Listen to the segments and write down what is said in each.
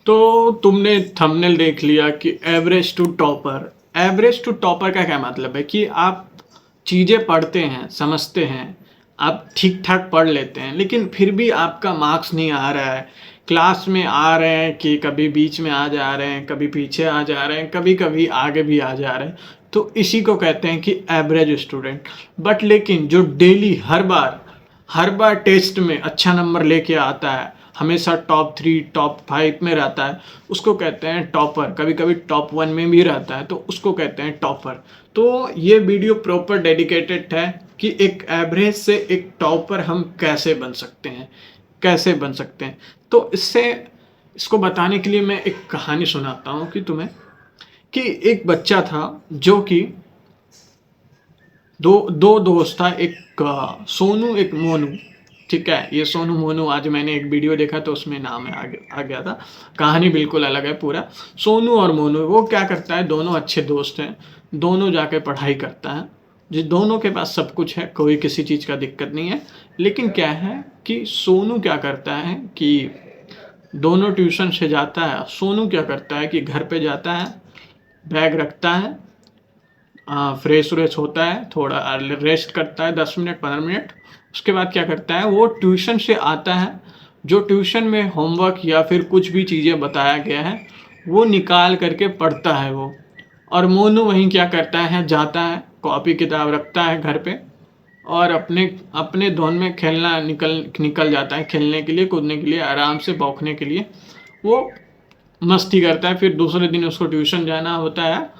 तो तुमने थंबनेल देख लिया कि average to topper. Average to topper का क्या मतलब है कि आप चीज़ें पढ़ते हैं, समझते हैं, आप ठीक ठाक पढ़ लेते हैं, लेकिन फिर भी आपका मार्क्स नहीं आ रहा है। क्लास में आ रहे हैं कि कभी बीच में आ जा रहे हैं, कभी पीछे आ जा रहे हैं, कभी कभी आगे भी आ जा रहे हैं। तो इसी को कहते हैं कि एवरेज स्टूडेंट। बट लेकिन जो डेली हर बार टेस्ट में अच्छा नंबर लेके आता है, हमेशा टॉप 3 टॉप 5 में रहता है, उसको कहते हैं टॉपर। कभी कभी टॉप 1 में भी रहता है, तो उसको कहते हैं टॉपर। तो ये वीडियो प्रॉपर डेडिकेटेड है कि एक एवरेज से एक टॉपर हम कैसे बन सकते हैं, कैसे बन सकते हैं। तो इसको बताने के लिए मैं एक कहानी सुनाता हूँ कि तुम्हें, कि एक बच्चा था जो कि दो दो दोस्त था, एक सोनू एक मोनू। ठीक है, ये सोनू मोनू, आज मैंने एक वीडियो देखा तो उसमें नाम आ गया था। कहानी बिल्कुल अलग है पूरा। सोनू और मोनू, वो क्या करता है, दोनों अच्छे दोस्त हैं, दोनों जाके पढ़ाई करता है। जिस दोनों के पास सब कुछ है, कोई किसी चीज़ का दिक्कत नहीं है। लेकिन क्या है कि सोनू क्या करता है कि दोनों ट्यूशन से जाता है, सोनू क्या करता है कि घर पे जाता है, बैग रखता है, फ्रेश व्रेश होता है, थोड़ा रेस्ट करता है 10 मिनट 15 मिनट। उसके बाद क्या करता है, वो ट्यूशन से आता है, जो ट्यूशन में होमवर्क या फिर कुछ भी चीज़ें बताया गया है वो निकाल करके पढ़ता है वो। और मोनू वहीं क्या करता है, जाता है, कॉपी किताब रखता है घर पे, और अपने अपने धुन में खेलना निकल जाता है, खेलने के लिए, कूदने के लिए, आराम से बौखने के लिए वो मस्ती करता है। फिर दूसरे दिन उसको ट्यूशन जाना होता है,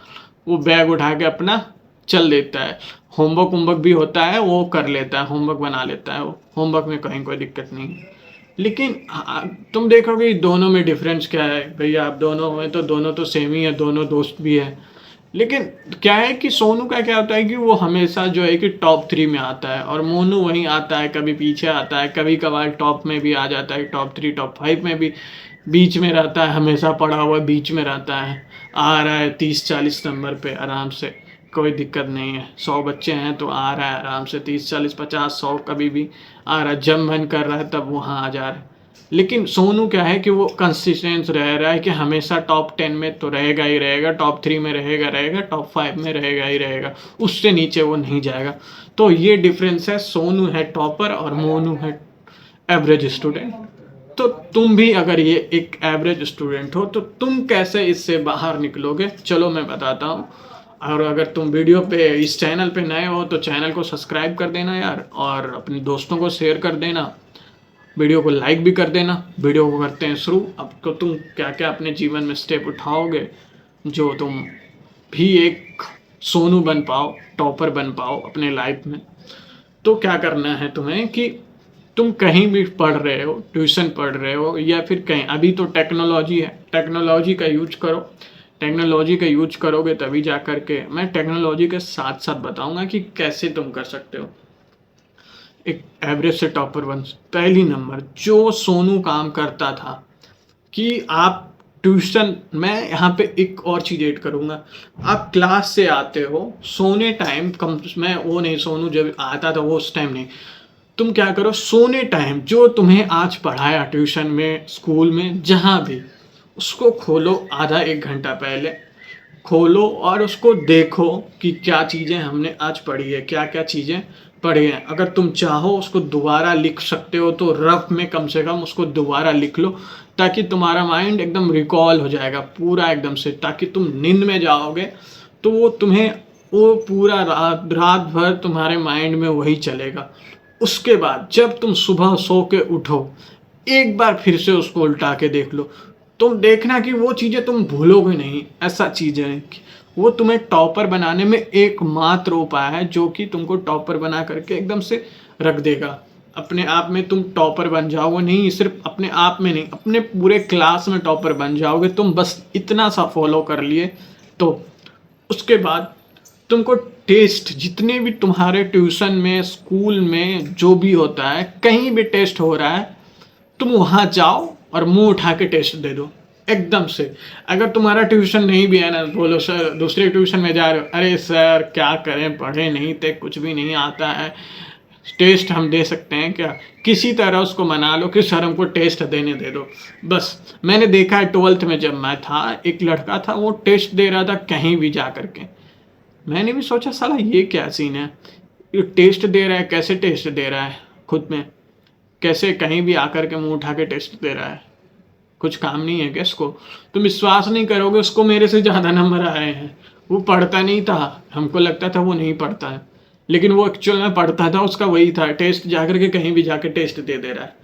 वो बैग उठा के अपना चल देता है। होमवर्क वोमवर्क भी होता है, वो कर लेता है, होमवर्क बना लेता है वो, होमवर्क में कहीं कोई दिक्कत नहीं है। लेकिन तुम देखोगे दोनों में डिफरेंस क्या है भैया, आप दोनों हैं तो दोनों तो सेम ही है, दोनों दोस्त भी है। लेकिन क्या है कि सोनू का क्या होता है कि वो हमेशा जो है कि टॉप 3 में आता है, और मोनू वहीं आता है, कभी पीछे आता है, कभी कभार टॉप में भी आ जाता है, टॉप 3 टॉप 5 में भी बीच में रहता है, हमेशा पड़ा हुआ बीच में रहता है। आ रहा है 30-40 नंबर पे आराम से, कोई दिक्कत नहीं है। 100 बच्चे हैं तो आ रहा है आराम से 30 40 50 100, कभी भी आ रहा है। जब मन कर रहा है तब वहाँ आ जा रहा है। लेकिन सोनू क्या है कि वो कंसिस्टेंस रह रहा है कि हमेशा टॉप 10 में तो रहेगा ही रहेगा, टॉप 3 में रहेगा, टॉप 5 में रहेगा ही रहेगा, उससे नीचे वो नहीं जाएगा। तो ये डिफरेंस है, सोनू है टॉपर और मोनू है एवरेज स्टूडेंट। तो तुम भी अगर ये एक एवरेज स्टूडेंट हो तो तुम कैसे इससे बाहर निकलोगे, चलो मैं बताता हूँ। और अगर तुम वीडियो पे, इस चैनल पे नए हो तो चैनल को सब्सक्राइब कर देना यार, और अपने दोस्तों को शेयर कर देना, वीडियो को लाइक भी कर देना। वीडियो को करते हैं शुरू। अब तो तुम क्या क्या अपने जीवन में स्टेप उठाओगे जो तुम भी एक सोनू बन पाओ, टॉपर बन पाओ अपने लाइफ में। तो क्या करना है तुम्हें कि तुम कहीं भी पढ़ रहे हो, ट्यूशन पढ़ रहे हो या फिर कहीं, अभी तो टेक्नोलॉजी है, टेक्नोलॉजी का यूज करो। टेक्नोलॉजी का यूज करोगे तभी जा करके, मैं टेक्नोलॉजी के साथ साथ बताऊंगा कि कैसे तुम कर सकते हो एक एवरेज से टॉपर बन। पहली नंबर जो सोनू काम करता था कि आप ट्यूशन, मैं यहाँ पे एक और चीज़ ऐड करूँगा। आप क्लास से आते हो, सोने टाइम कम, मैं वो नहीं, सोनू जब आता था वो उस टाइम नहीं, तुम क्या करो, सोने टाइम जो तुम्हें आज पढ़ाया ट्यूशन में, स्कूल में, जहाँ भी, उसको खोलो आधा 1 घंटा पहले, खोलो और उसको देखो कि क्या चीज़ें हमने आज पढ़ी है, क्या क्या चीज़ें पढ़ी हैं। अगर तुम चाहो उसको दोबारा लिख सकते हो तो रफ में कम से कम उसको दोबारा लिख लो, ताकि तुम्हारा माइंड एकदम रिकॉल हो जाएगा पूरा एकदम से, ताकि तुम नींद में जाओगे तो वो तुम्हें, वो पूरा रात रात भर तुम्हारे माइंड में वही चलेगा। उसके बाद जब तुम सुबह सो के उठो, एक बार फिर से उसको उल्टा के देख लो, तुम देखना कि वो चीज़ें तुम भूलोगे नहीं। ऐसा चीज़ है कि वो तुम्हें टॉपर बनाने में एकमात्र उपाय है, जो कि तुमको टॉपर बना करके एकदम से रख देगा। अपने आप में तुम टॉपर बन जाओगे, नहीं सिर्फ अपने आप में नहीं, अपने पूरे क्लास में टॉपर बन जाओगे तुम, बस इतना सा फॉलो कर लिए तो। उसके बाद तुमको टेस्ट, जितने भी तुम्हारे ट्यूशन में, स्कूल में जो भी होता है, कहीं भी टेस्ट हो रहा है, तुम वहाँ जाओ और मुंह उठा के टेस्ट दे दो एकदम से। अगर तुम्हारा ट्यूशन नहीं भी है ना, बोलो सर दूसरे ट्यूशन में जा रहे हो, अरे सर क्या करें, पढ़े नहीं थे, कुछ भी नहीं आता है, टेस्ट हम दे सकते हैं क्या? किसी तरह उसको मना लो कि सर हमको टेस्ट देने दे दो बस। मैंने देखा है 12th में जब मैं था, एक लड़का था वो टेस्ट दे रहा था कहीं भी जा करके। मैंने भी सोचा साला ये क्या सीन है, ये टेस्ट दे रहा है, कैसे टेस्ट दे रहा है खुद में, कैसे कहीं भी आकर के मुंह उठा के टेस्ट दे रहा है, कुछ काम नहीं है क्या इसको? तुम विश्वास नहीं करोगे, उसको मेरे से ज़्यादा नंबर आए हैं। वो पढ़ता नहीं था, हमको लगता था वो नहीं पढ़ता है, लेकिन वो एक्चुअल में पढ़ता था, उसका वही था, टेस्ट जाकर के कहीं भी जाके टेस्ट दे दे रहा है।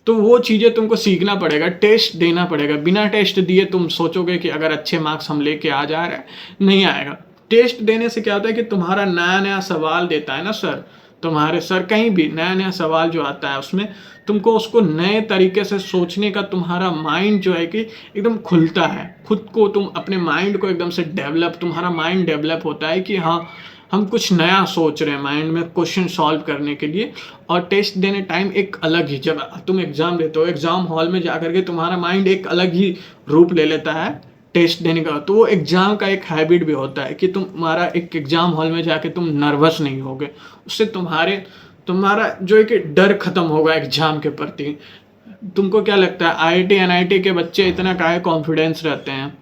तो वो चीज़ें तुमको सीखना पड़ेगा, टेस्ट देना पड़ेगा। बिना टेस्ट दिए तुम सोचोगे कि अगर अच्छे मार्क्स हम लेके आ जा रहे हैं, नहीं आएगा। टेस्ट देने से क्या होता है कि तुम्हारा नया नया सवाल देता है ना सर, तुम्हारे सर कहीं भी नया नया सवाल जो आता है उसमें तुमको उसको नए तरीके से सोचने का तुम्हारा माइंड जो है कि एकदम खुलता है। खुद को तुम अपने माइंड को एकदम से डेवलप, तुम्हारा माइंड डेवलप होता है कि हाँ हम कुछ नया सोच रहे हैं माइंड में क्वेश्चन सॉल्व करने के लिए। और टेस्ट देने टाइम एक अलग ही, जब तुम एग्जाम देते हो एग्जाम हॉल में जाकर के तुम्हारा माइंड एक अलग ही रूप ले लेता है टेस्ट देने का। तो वो एग्जाम का एक हैबिट भी होता है कि तुम्हारा एक एग्जाम हॉल में जाके तुम नर्वस नहीं होगे, उससे तुम्हारा जो एक डर खत्म होगा एग्जाम के प्रति। तुमको क्या लगता है आईआईटी एनआईटी के बच्चे इतना काहे कॉन्फिडेंस रहते हैं,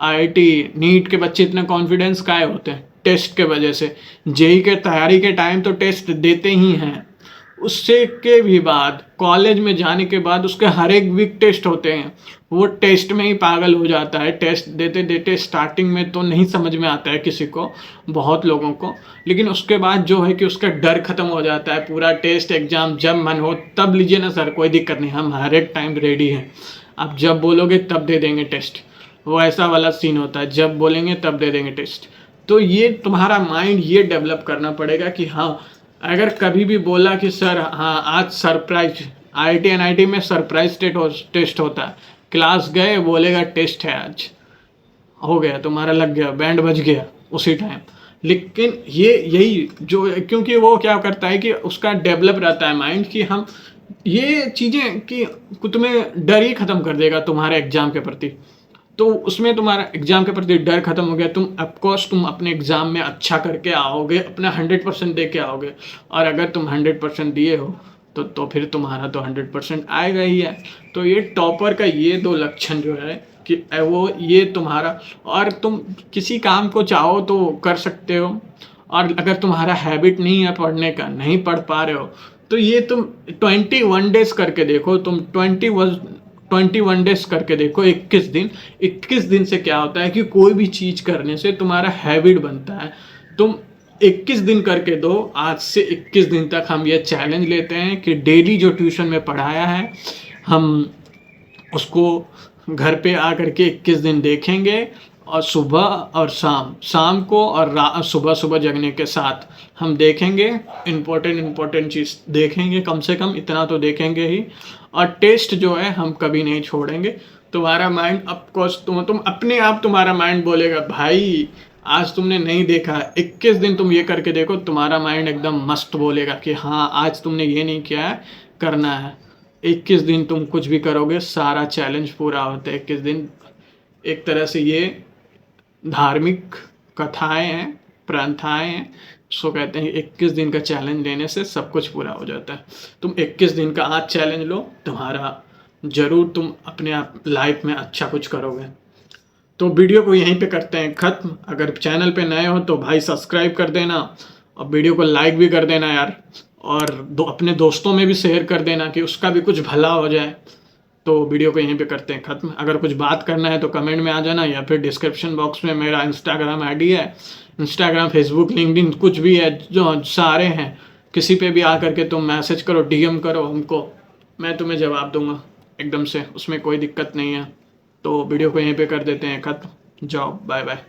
आईआईटी नीट के बच्चे इतना कॉन्फिडेंस काहे होते हैं? टेस्ट के वजह से। जेई के तैयारी के टाइम तो टेस्ट देते ही हैं, उससे के भी बाद कॉलेज में जाने के बाद उसके हर एक वीक टेस्ट होते हैं, वो टेस्ट में ही पागल हो जाता है। टेस्ट देते देते स्टार्टिंग में तो नहीं समझ में आता है किसी को, बहुत लोगों को, लेकिन उसके बाद जो है कि उसका डर खत्म हो जाता है। पूरा टेस्ट एग्जाम जब मन हो तब लीजिए ना सर, कोई दिक्कत नहीं, हम हर एक टाइम रेडी हैं, आप जब बोलोगे तब दे देंगे टेस्ट। वो ऐसा वाला सीन होता है, जब बोलेंगे तब दे देंगे टेस्ट। तो ये तुम्हारा माइंड ये डेवलप करना पड़ेगा कि हाँ अगर कभी भी बोला कि सर हाँ आज सरप्राइज, आईआईटी एनआईटी में सरप्राइज टेस्ट होता है, क्लास गए बोलेगा टेस्ट है आज, हो गया तुम्हारा, लग गया, बैंड बज गया उसी टाइम। लेकिन ये यही जो, क्योंकि वो क्या करता है कि उसका डेवलप रहता है माइंड कि हम ये चीज़ें कि तुम्हें डर ही खत्म कर देगा तुम्हारे एग्जाम के प्रति। तो उसमें तुम्हारा एग्जाम के प्रति डर खत्म हो गया, तुम ऑफकोर्स तुम अपने एग्जाम में अच्छा करके आओगे, अपना 100% दे के आओगे। और अगर तुम 100% दिए हो तो फिर तुम्हारा तो 100% आएगा ही है। तो ये टॉपर का ये 2 लक्षण जो है कि वो ये तुम्हारा, और तुम किसी काम को चाहो तो कर सकते हो, और अगर तुम्हारा हैबिट नहीं है पढ़ने का, नहीं पढ़ पा रहे हो, तो ये तुम 21 डेज करके देखो, तुम 21 डेज करके देखो, 21 दिन से क्या होता है कि कोई भी चीज़ करने से तुम्हारा हैबिट बनता है। तुम 21 दिन करके दो, आज से 21 दिन तक हम ये चैलेंज लेते हैं कि डेली जो ट्यूशन में पढ़ाया है हम उसको घर पे आकर के 21 दिन देखेंगे, और सुबह और शाम को और सुबह जगने के साथ हम देखेंगे, इम्पोर्टेंट चीज़ देखेंगे, कम से कम इतना तो देखेंगे ही। और टेस्ट जो है हम कभी नहीं छोड़ेंगे। तुम्हारा माइंड ऑफकोर्स तुम अपने आप तुम्हारा माइंड बोलेगा भाई आज तुमने नहीं देखा, 21 दिन तुम ये करके देखो, तुम्हारा माइंड एकदम मस्त बोलेगा कि हाँ आज तुमने ये नहीं किया है, करना है। 21 दिन तुम कुछ भी करोगे, सारा चैलेंज पूरा होता है 21 दिन। एक तरह से ये धार्मिक कथाएं हैं, प्रथाएं हैं, सो कहते हैं 21 दिन का चैलेंज लेने से सब कुछ पूरा हो जाता है। तुम 21 दिन का आज चैलेंज लो, तुम्हारा ज़रूर तुम अपने आप लाइफ में अच्छा कुछ करोगे। तो वीडियो को यहीं पे करते हैं ख़त्म। अगर चैनल पे नए हो तो भाई सब्सक्राइब कर देना, और वीडियो को लाइक भी कर देना यार, और अपने दोस्तों में भी शेयर कर देना कि उसका भी कुछ भला हो जाए। तो वीडियो को यहीं पे करते हैं ख़त्म। अगर कुछ बात करना है तो कमेंट में आ जाना, या फिर डिस्क्रिप्शन बॉक्स में मेरा इंस्टाग्राम आईडी है, इंस्टाग्राम, फेसबुक, लिंक्डइन कुछ भी है, जो सारे हैं, किसी पे भी आ करके तुम मैसेज करो, डीएम करो हमको, मैं तुम्हें जवाब दूंगा एकदम से, उसमें कोई दिक्कत नहीं है। तो वीडियो को यहीं पे कर देते हैं ख़त्म। जाओ, बाय बाय।